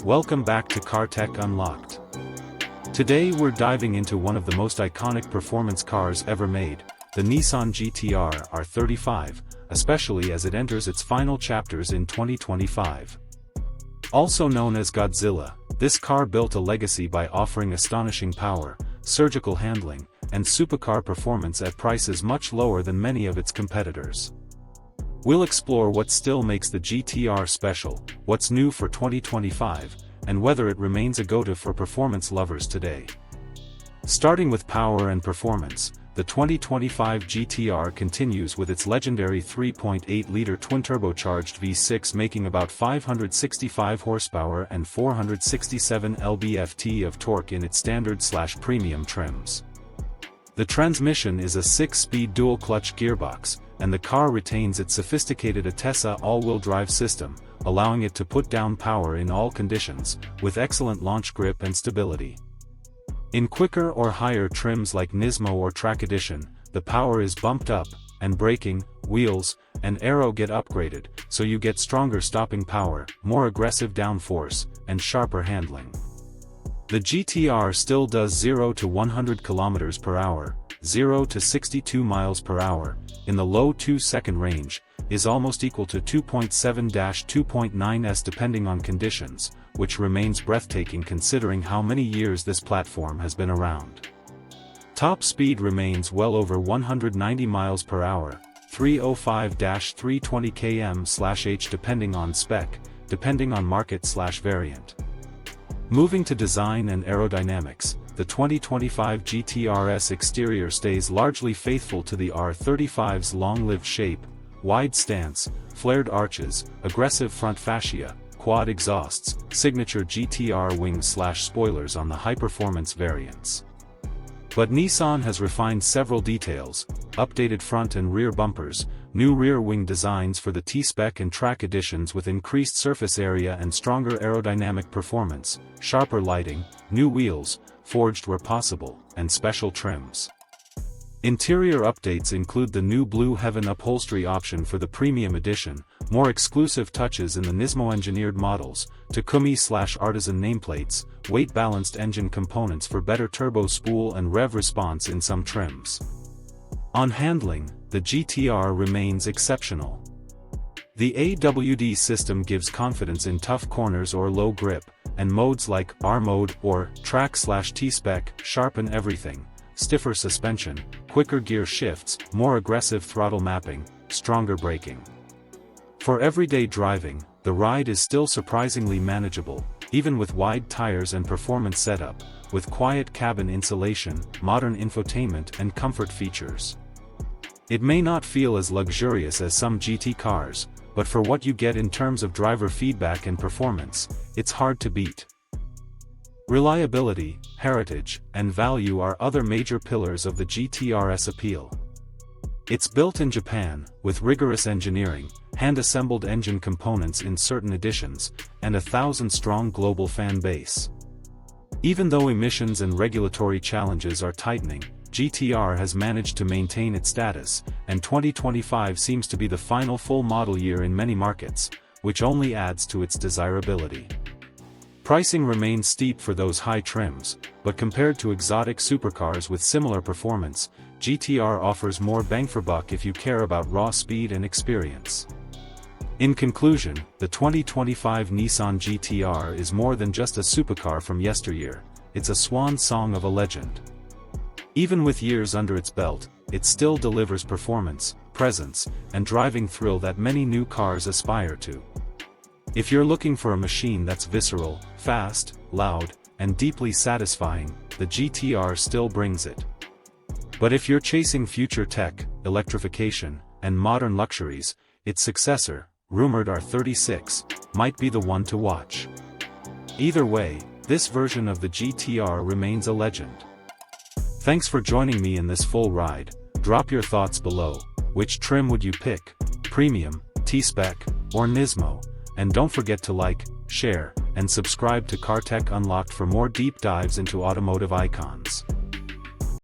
Welcome back to Car Tech Unlocked. Today we're diving into one of the most iconic performance cars ever made, the Nissan GT-R R35, especially as it enters its final chapters in 2025. Also known as Godzilla, this car built a legacy by offering astonishing power, surgical handling, and supercar performance at prices much lower than many of its competitors. We'll explore what still makes the GT-R special, what's new for 2025, and whether it remains a go-to for performance lovers today. Starting with power and performance, the 2025 GT-R continues with its legendary 3.8-liter twin-turbocharged V6 making about 565 horsepower and 467 lb-ft of torque in its standard/premium trims. The transmission is a 6-speed dual-clutch gearbox, and the car retains its sophisticated Atessa all-wheel drive system, allowing it to put down power in all conditions, with excellent launch grip and stability. In quicker or higher trims like Nismo or Track Edition, the power is bumped up, and braking, wheels, and aero get upgraded, so you get stronger stopping power, more aggressive downforce, and sharper handling. The GT-R still does 0 to 100 km per hour, 0 to 62 miles per hour, in the low 2-second range, is almost equal to 2.7-2.9s depending on conditions, which remains breathtaking considering how many years this platform has been around. Top speed remains well over 190 miles per hour, 305-320 km/h depending on spec, depending on market/variant. Moving to design and aerodynamics, the 2025 GT-R's exterior stays largely faithful to the R35's long-lived shape, wide stance, flared arches, aggressive front fascia, quad exhausts, signature GT-R wings/spoilers on the high-performance variants. But Nissan has refined several details: updated front and rear bumpers, new rear wing designs for the T-Spec and Track editions with increased surface area and stronger aerodynamic performance, sharper lighting, new wheels, forged where possible, and special trims. Interior updates include the new Blue Heaven upholstery option for the Premium Edition, more exclusive touches in the Nismo-engineered models, Takumi/Artisan nameplates, weight-balanced engine components for better turbo spool and rev response in some trims. On handling, the GT-R remains exceptional. The AWD system gives confidence in tough corners or low grip, and modes like R mode or Track/T-Spec sharpen everything: stiffer suspension, quicker gear shifts, more aggressive throttle mapping, stronger braking. For everyday driving, the ride is still surprisingly manageable, even with wide tires and performance setup, with quiet cabin insulation, modern infotainment and comfort features. It may not feel as luxurious as some GT cars, but for what you get in terms of driver feedback and performance, it's hard to beat. Reliability, heritage, and value are other major pillars of the GT-R's appeal. It's built in Japan, with rigorous engineering, hand-assembled engine components in certain editions, and a 1,000-strong global fan base. Even though emissions and regulatory challenges are tightening, GT-R has managed to maintain its status, and 2025 seems to be the final full model year in many markets, which only adds to its desirability. Pricing remains steep for those high trims, but compared to exotic supercars with similar performance, GT-R offers more bang for buck if you care about raw speed and experience. In conclusion, the 2025 Nissan GT-R is more than just a supercar from yesteryear, it's a swan song of a legend. Even with years under its belt, it still delivers performance, presence, and driving thrill that many new cars aspire to. If you're looking for a machine that's visceral, fast, loud, and deeply satisfying, the GT-R still brings it. But if you're chasing future tech, electrification, and modern luxuries, its successor, rumored R36, might be the one to watch. Either way, this version of the GT-R remains a legend. Thanks for joining me in this full ride. Drop your thoughts below. Which trim would you pick? Premium, T-Spec, or Nismo? And don't forget to like, share, and subscribe to Car Tech Unlocked for more deep dives into automotive icons.